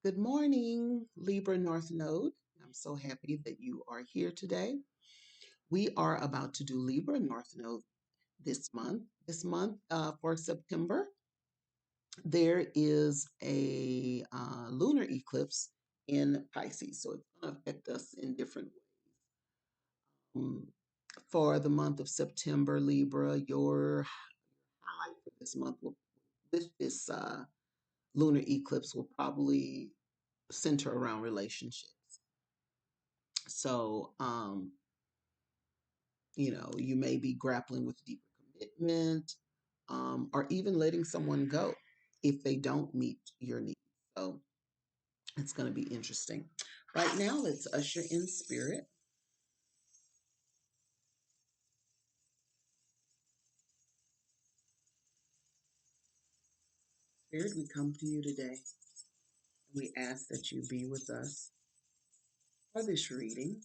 Good morning, Libra North Node. I'm so happy that you are here today. We are about to do Libra North Node this month. This month, for September, there is a lunar eclipse in Pisces, so it's going to affect us in different ways. For the month of September, Libra, your highlight for this month will this lunar eclipse will probably center around relationships. So, you may be grappling with deeper commitment, or even letting someone go if they don't meet your needs. So it's going to be interesting. Right now, let's usher in spirit. Spirit, we come to you today. We ask that you be with us for this reading.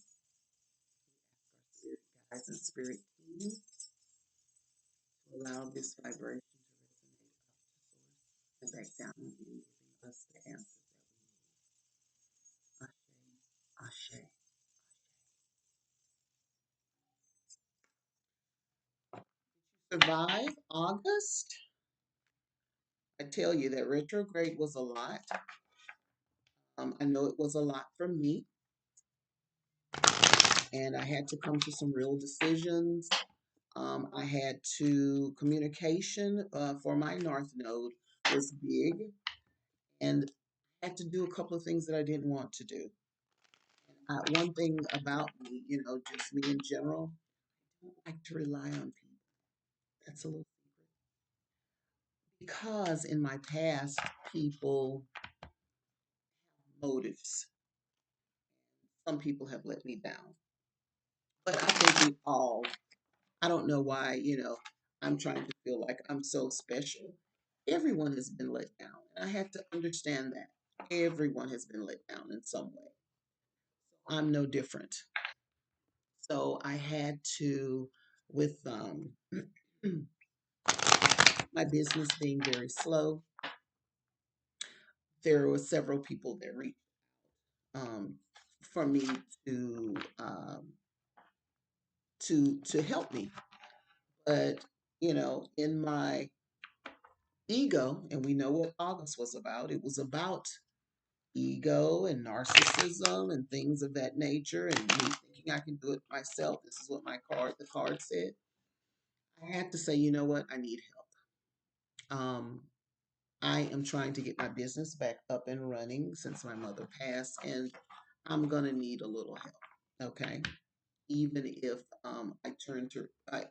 Our spirit guides and spirit team to allow this vibration to resonate up to source and back down in, giving us the answers that we need. Ashe, Ashe. Survive August. I tell you that retrograde was a lot. I know it was a lot for me, and I had to come to some real decisions. I had to communication for my North Node was big, and I had to do a couple of things that I didn't want to do. One thing about me, just me in general, I don't like to rely on people. That's a little secret because in my past, people motives. Some people have let me down, but I think we all I don't know why, I'm trying to feel like I'm so special. Everyone has been let down. And I have to understand that. Everyone has been let down in some way. I'm no different. So I had to, with my business being very slow, there were several people that reached um, for me to to help me. But in my ego, and we know what August was about. It was about ego and narcissism and things of that nature, and me thinking I can do it myself. This is what the card said. I had to say, you know what, I need help. I am trying to get my business back up and running since my mother passed, and I'm gonna need a little help. Okay, even if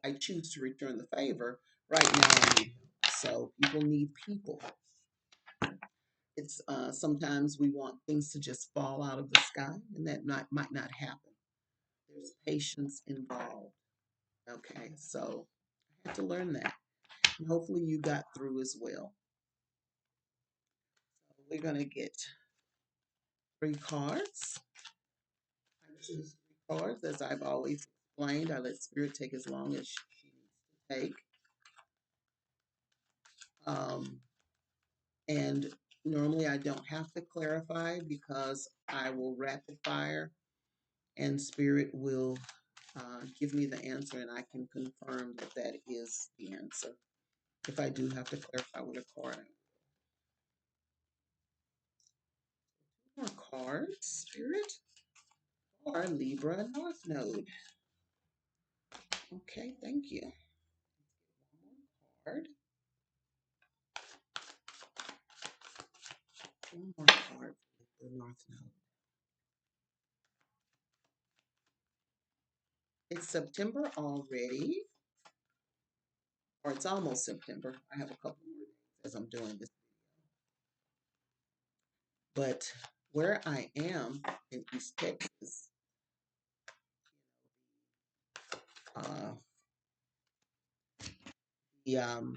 I choose to return the favor. Right now, I need help. So people need people. It's sometimes we want things to just fall out of the sky, and that might not happen. There's patience involved. Okay, so I had to learn that. And hopefully, you got through as well. So we're going to get three cards. I choose three cards, as I've always explained. I let Spirit take as long as she needs to take. Um, and normally, I don't have to clarify because I will rapid fire and Spirit will give me the answer, and I can confirm that that is the answer. If I do have to clarify with a card, more cards, Spirit, or Libra North Node. Okay, thank you. One more card. One more card for Libra North Node. It's September already, or it's almost September. I have a couple more days as I'm doing this. But where I am in East Texas, uh, the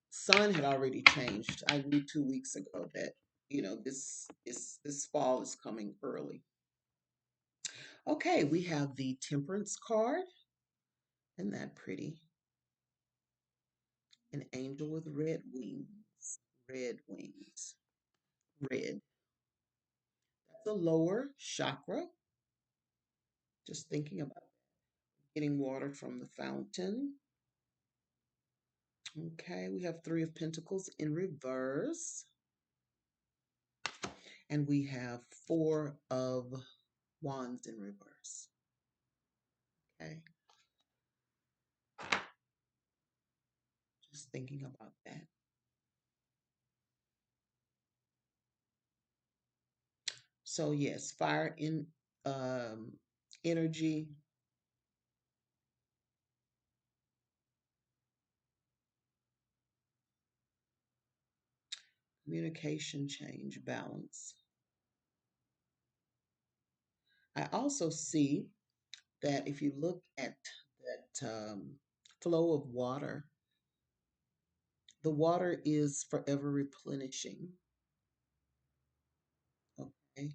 sun had already changed. I knew 2 weeks ago that this fall is coming early. Okay, we have the Temperance card. Isn't that pretty? An angel with red wings. Red wings. Red. the lower chakra. Just thinking about getting water from the fountain. Okay, we have Three of Pentacles in reverse. And we have Four of Wands in reverse. Okay, just thinking about that. So yes, fire in um, energy, communication change, balance. I also see that if you look at that flow of water, the water is forever replenishing. Okay.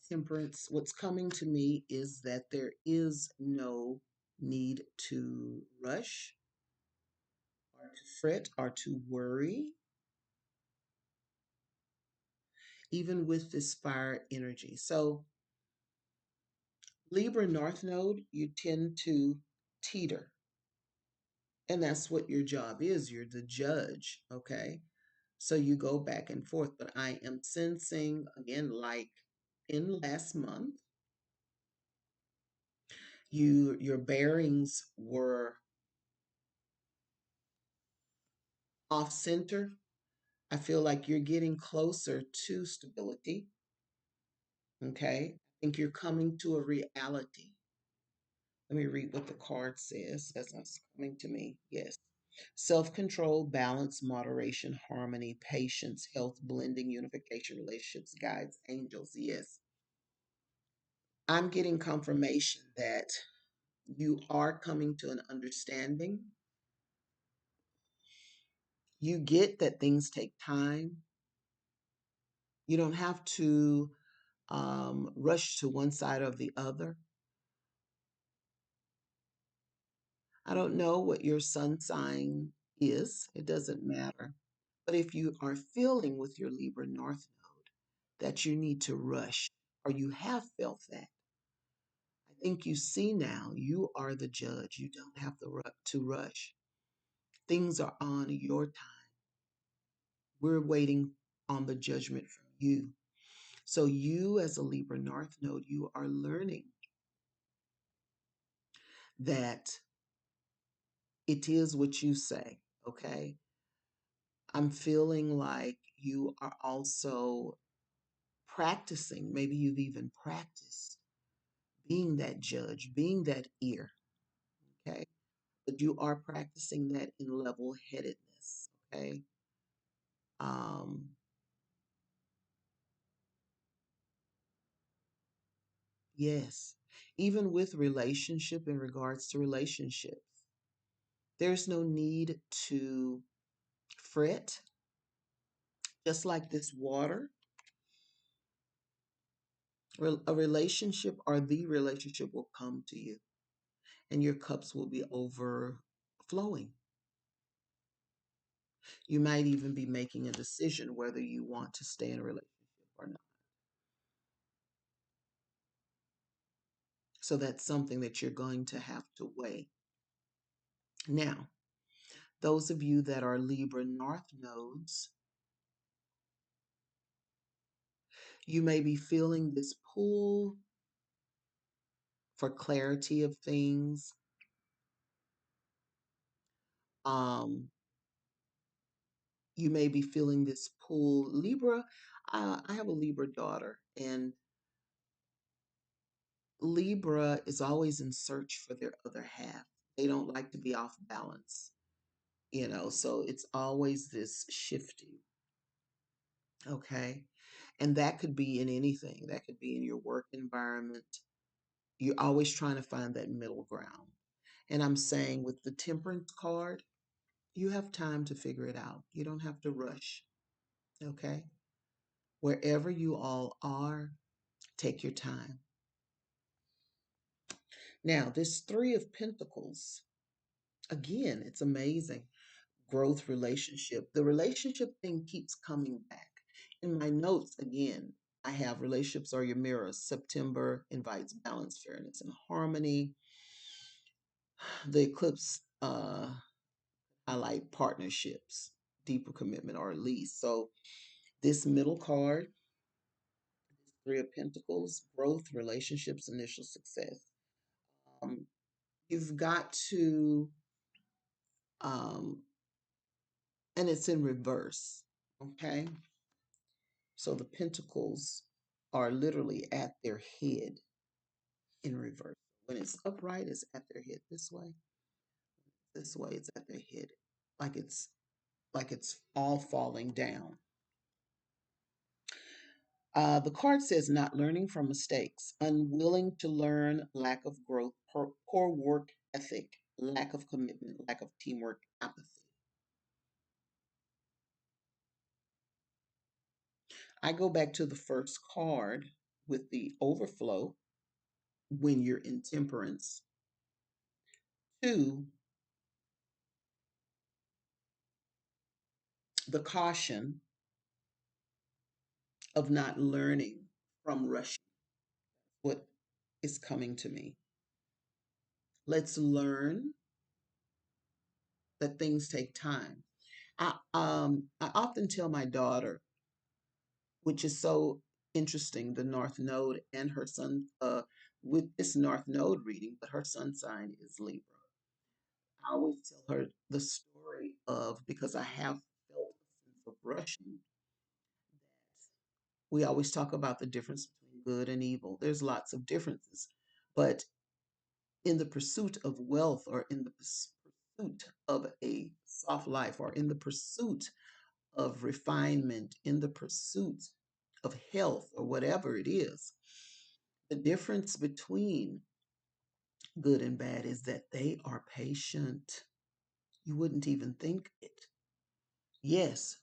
Temperance, what's coming to me is that there is no need to rush or to fret or to worry, even with this fire energy. So, Libra North Node, you tend to teeter, and that's what your job is. You're the judge, okay? So you go back and forth, but I am sensing again, like in last month, your bearings were off center. I feel like you're getting closer to stability. Okay. I think you're coming to a reality. Let me read what the card says as it's coming to me. Yes. Self control, balance, moderation, harmony, patience, health, blending, unification, relationships, guides, angels. Yes. I'm getting confirmation that you are coming to an understanding. You get that things take time. You don't have to rush to one side or the other. I don't know what your sun sign is, it doesn't matter. But if you are feeling with your Libra North Node that you need to rush, or you have felt that, I think you see now you are the judge. You don't have to rush. Things are on your time. We're waiting on the judgment from you. So, you as a Libra North Node, you are learning that it is what you say, okay? I'm feeling like you are also practicing, maybe you've even practiced being that judge, being that ear, okay? But you are practicing that in level headedness, okay? Um, yes, even with relationship, in regards to relationships, there's no need to fret, just like this water. A relationship or the relationship will come to you, and your cups will be overflowing. You might even be making a decision whether you want to stay in a relationship or not. So that's something that you're going to have to weigh. Now, those of you that are Libra North Nodes, you may be feeling this pull for clarity of things. Um, you may be feeling this pull. Libra, I have a Libra daughter, and Libra is always in search for their other half. They don't like to be off balance, so it's always this shifting. Okay. And that could be in anything, that could be in your work environment. You're always trying to find that middle ground. And I'm saying with the temperance card, you have time to figure it out. You don't have to rush. Okay. Wherever you all are, take your time. Now, this Three of Pentacles, again, it's amazing. Growth relationship. The relationship thing keeps coming back. In my notes, again, I have relationships are your mirrors. September invites balance, fairness, and harmony. The eclipse highlight partnerships, deeper commitment, or at least. So this middle card, Three of Pentacles, growth, relationships, initial success. Um, you've got to, um, and it's in reverse. Okay, so the Pentacles are literally at their head in reverse. When it's upright, it's at their head this way. This way, it's at their head, like it's all falling down. The card says not learning from mistakes, unwilling to learn, lack of growth, poor work ethic, lack of commitment, lack of teamwork, apathy. I go back to the first card with the overflow when you're in temperance. Two, the caution of not learning from rushing. What is coming to me? Let's learn that things take time. I often tell my daughter, which is so interesting, the North Node and her son, with this North Node reading, but her sun sign is Libra. I always tell her the story of, because I have felt a sense of rushing, we always talk about the difference between good and evil. There's lots of differences, but in the pursuit of wealth, or in the pursuit of a soft life, or in the pursuit of refinement, in the pursuit of health, or whatever it is, the difference between good and bad is that they are patient. You wouldn't even think it. Yes,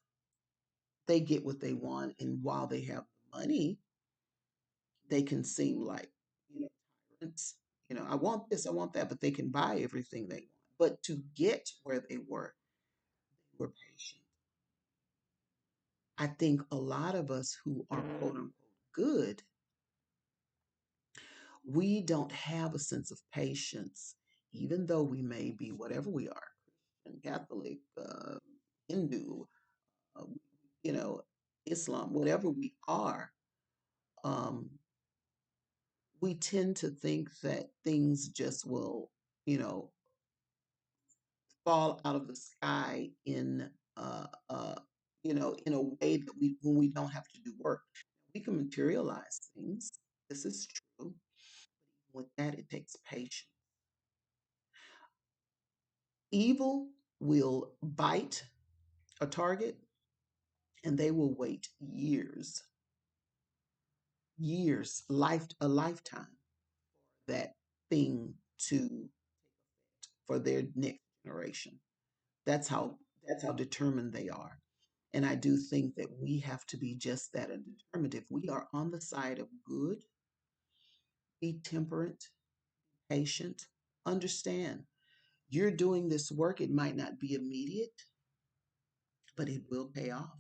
they get what they want, and while they have the money, they can seem like, you know, tyrants. I want this, I want that, but they can buy everything they want. But to get where they were patient. I think a lot of us who are quote unquote good, we don't have a sense of patience, even though we may be whatever we are, Christian, Catholic, Hindu, uh, you know, Islam, whatever we are. Um, we tend to think that things just will, you know, fall out of the sky in, in a way that when we don't have to do work. We can materialize things. This is true. With that, it takes patience. Evil will bite a target, and they will wait years, a lifetime, that thing to for their next generation. That's how that's how determined they are. And I do think that we have to be just that, and determined. If we are on the side of good, be temperate, patient, understand you're doing this work. It might not be immediate, but it will pay off.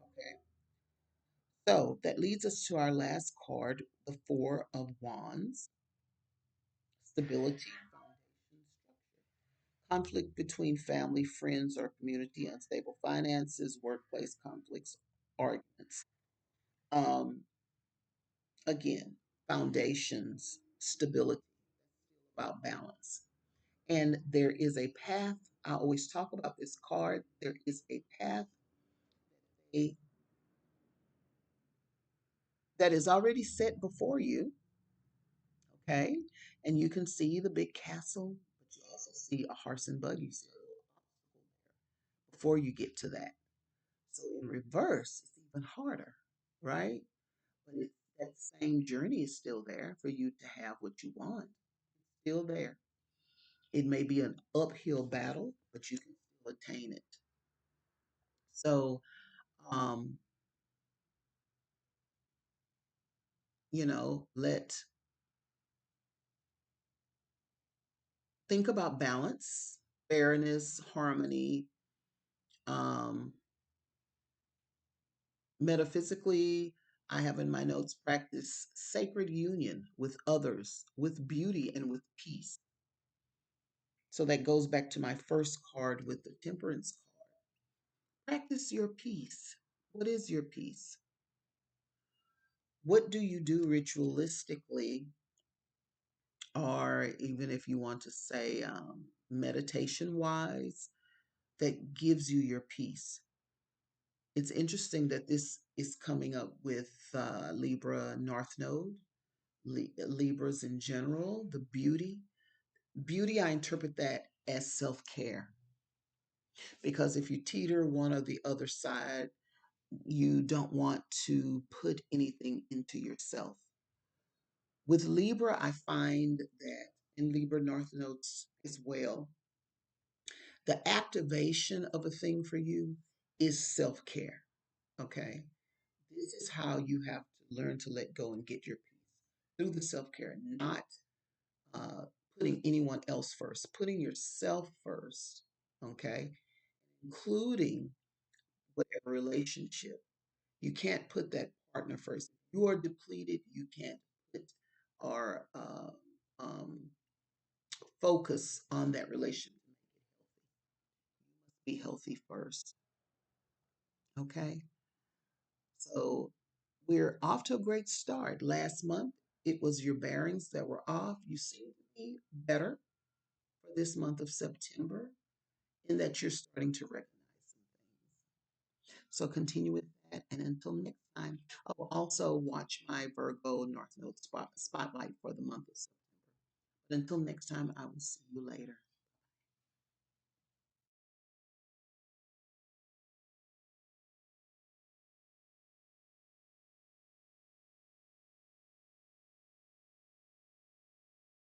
Okay. So that leads us to our last card, the Four of Wands, stability, foundation, structure. Conflict between family, friends, or community, unstable finances, workplace conflicts, arguments. Um, again, foundations, stability, about balance. And there is a path. I always talk about this card. There is a path, a, that is already set before you. Okay. And you can see the big castle, but you also see a horse and buggy. See a little obstacle there before you get to that. So in reverse, it's even harder, right? But that same journey is still there for you to have what you want. It's still there. It may be an uphill battle, but you can still attain it. So, um, let think about balance, fairness, harmony, um, metaphysically. I have in my notes practice sacred union with others, with beauty and with peace. So that goes back to my first card with the temperance card. Practice your peace. What is your peace? What do you do ritualistically, or even if you want to say meditation wise, that gives you your peace? It's interesting that this is coming up with Libra North Node, Libras in general, the beauty. Beauty, I interpret that as self care, because if you teeter one or the other side, you don't want to put anything into yourself. With Libra, I find that in Libra North Nodes as well, the activation of a thing for you is self care. Okay. This is how you have to learn to let go and get your peace through the self care, not uh, putting anyone else first, putting yourself first. Okay. Including whatever relationship. You can't put that partner first. If you are depleted, you can't put or focus on that relationship. Be healthy first. Okay. So we're off to a great start. Last month, it was your bearings that were off. You seem to be better for this month of September in that you're starting to recognize some things. So continue with that. And until next time, I will also watch my Virgo North Node spotlight for the month of September. But until next time, I will see you later.